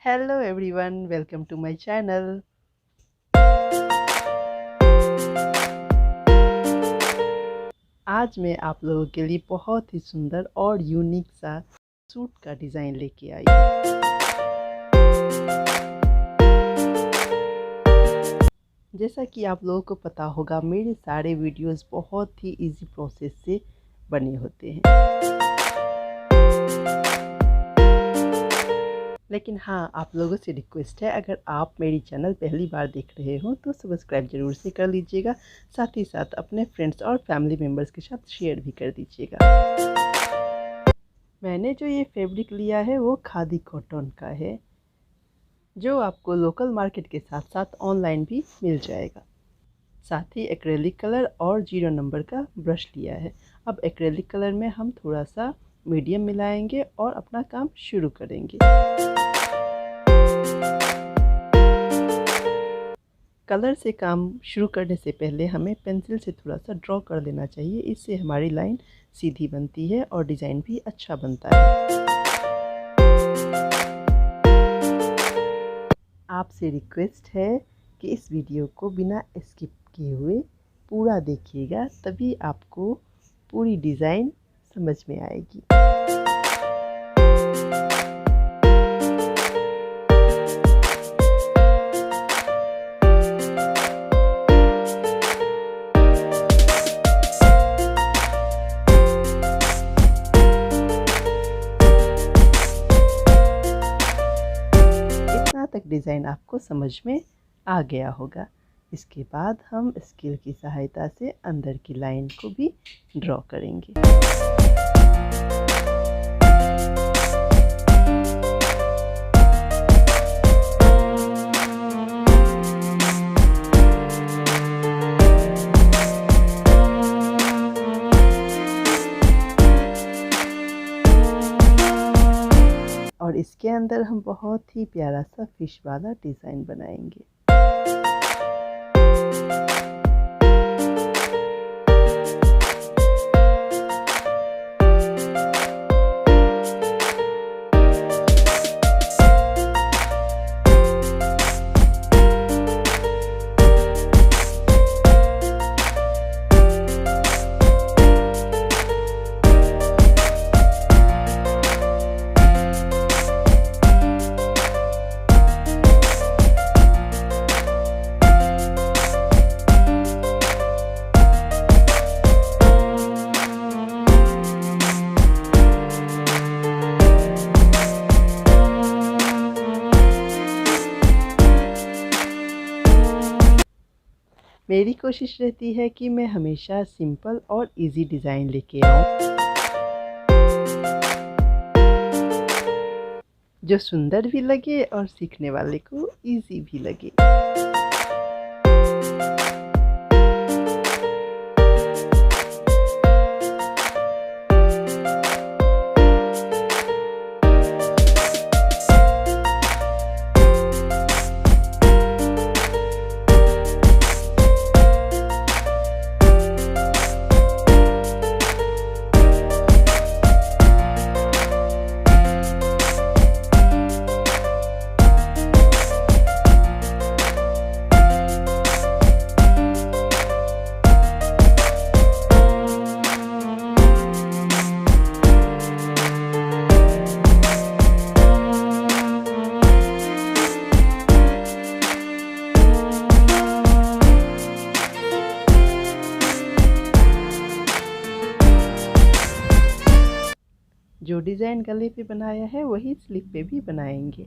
Hello everyone, welcome to my channel. आज मैं आप लोगों के लिए बहुत ही सुंदर और यूनिक सा सूट का डिज़ाइन लेके आई हूँ। जैसा कि आप लोगों को पता होगा, मेरे सारे वीडियोस बहुत ही इजी प्रोसेस से बने होते हैं। लेकिन हाँ, आप लोगों से रिक्वेस्ट है, अगर आप मेरी चैनल पहली बार देख रहे हो तो सब्सक्राइब ज़रूर से कर लीजिएगा। साथ ही साथ अपने फ्रेंड्स और फैमिली मेम्बर्स के साथ शेयर भी कर दीजिएगा। मैंने जो ये फैब्रिक लिया है वो खादी कॉटन का है, जो आपको लोकल मार्केट के साथ साथ ऑनलाइन भी मिल जाएगा। साथ ही एक्रेलिक कलर और 0 नंबर का ब्रश लिया है। अब एक्रेलिक कलर में हम थोड़ा सा मीडियम मिलाएंगे और अपना काम शुरू करेंगे। कलर से काम शुरू करने से पहले हमें पेंसिल से थोड़ा सा ड्रॉ कर लेना चाहिए। इससे हमारी लाइन सीधी बनती है और डिज़ाइन भी अच्छा बनता है। आपसे रिक्वेस्ट है कि इस वीडियो को बिना स्किप किए हुए पूरा देखिएगा, तभी आपको पूरी डिज़ाइन समझ में आएगी। तक डिज़ाइन आपको समझ में आ गया होगा। इसके बाद हम स्केल की सहायता से अंदर की लाइन को भी ड्रॉ करेंगे। और इसके अंदर हम बहुत ही प्यारा सा फिश वाला डिज़ाइन बनाएंगे। मेरी कोशिश रहती है कि मैं हमेशा सिंपल और इजी डिज़ाइन लेके आऊँ, जो सुंदर भी लगे और सीखने वाले को इजी भी लगे। जो डिज़ाइन गले पे बनाया है वही स्लीव पे भी बनाएंगे।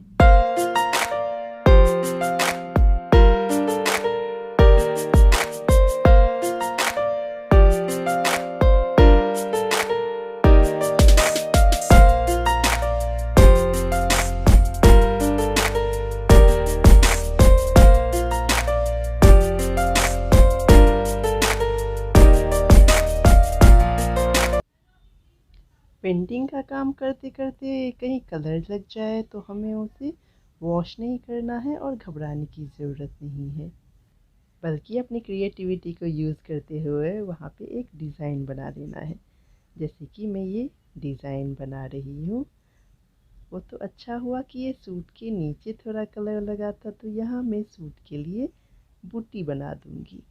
पेंटिंग का काम करते करते कहीं कलर लग जाए तो हमें उसे वॉश नहीं करना है और घबराने की ज़रूरत नहीं है, बल्कि अपनी क्रिएटिविटी को यूज़ करते हुए वहाँ पे एक डिज़ाइन बना देना है। जैसे कि मैं ये डिज़ाइन बना रही हूँ। वो तो अच्छा हुआ कि ये सूट के नीचे थोड़ा कलर लगा था, तो यहाँ मैं सूट के लिए बूटी बना दूंगी।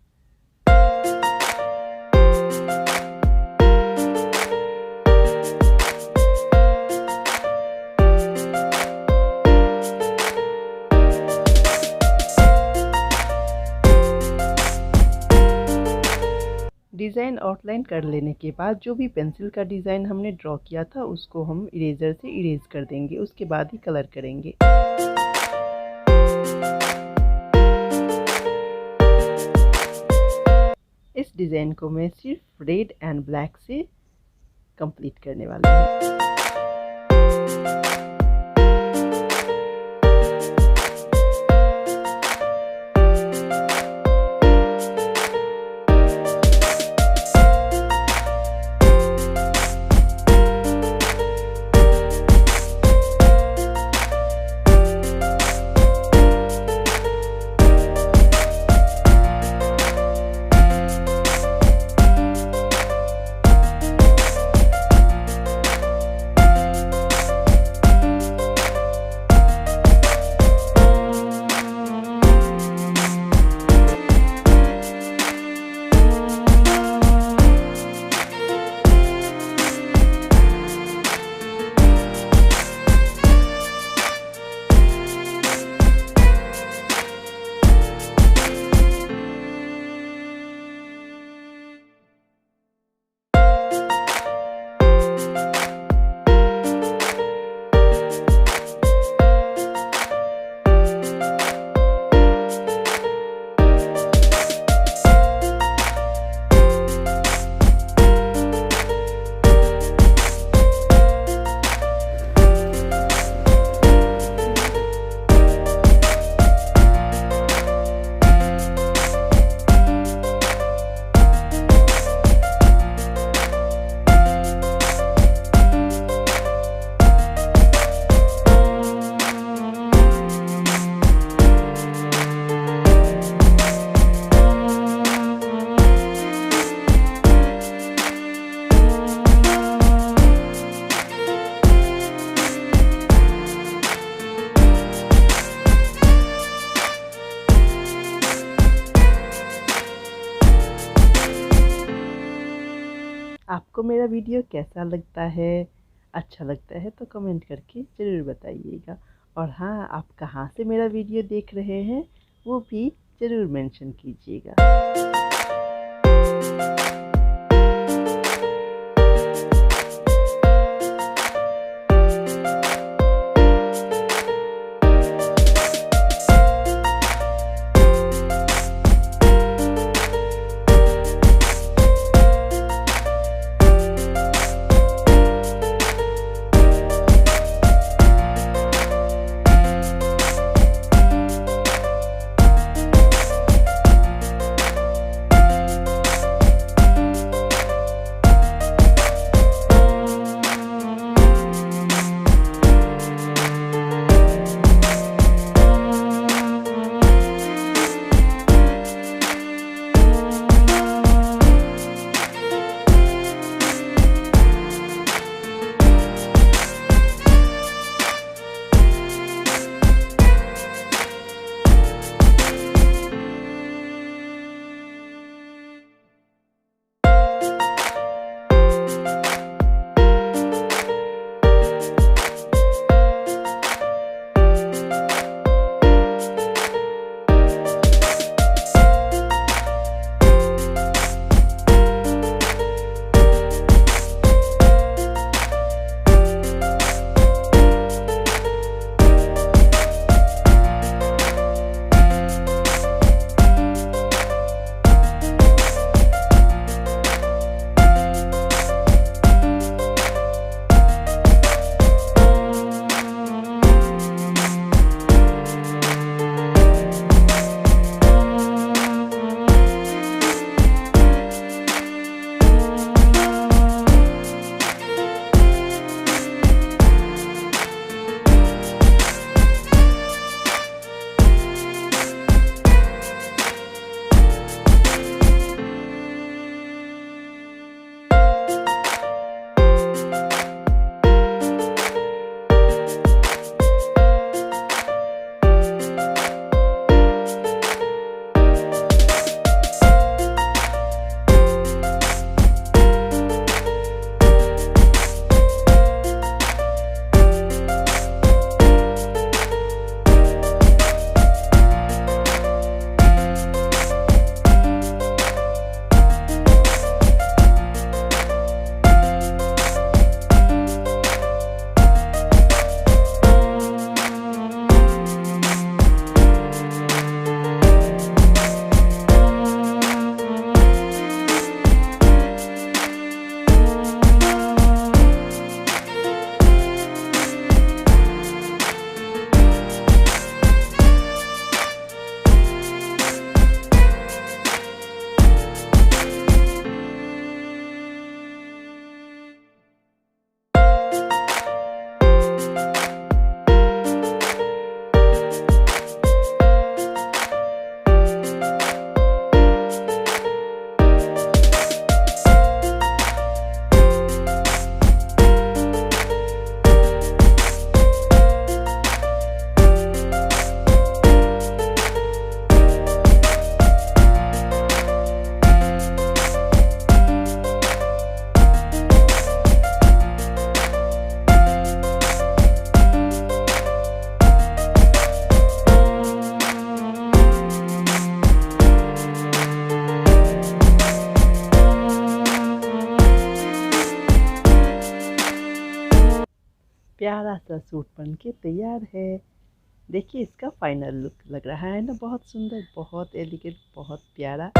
डिज़ाइन आउटलाइन कर लेने के बाद जो भी पेंसिल का डिज़ाइन हमने ड्रॉ किया था उसको हम इरेज़र से इरेज कर देंगे, उसके बाद ही कलर करेंगे। इस डिज़ाइन को मैं सिर्फ रेड एंड ब्लैक से कंप्लीट करने वाली हूँ। आपको मेरा वीडियो कैसा लगता है? अच्छा लगता है तो कमेंट करके ज़रूर बताइएगा। और हाँ, आप कहाँ से मेरा वीडियो देख रहे हैं वो भी ज़रूर मेंशन कीजिएगा। प्यारा सा सूट बन के तैयार है। देखिए इसका फाइनल लुक, लग रहा है ना बहुत सुंदर, बहुत एलिगेंट, बहुत प्यारा।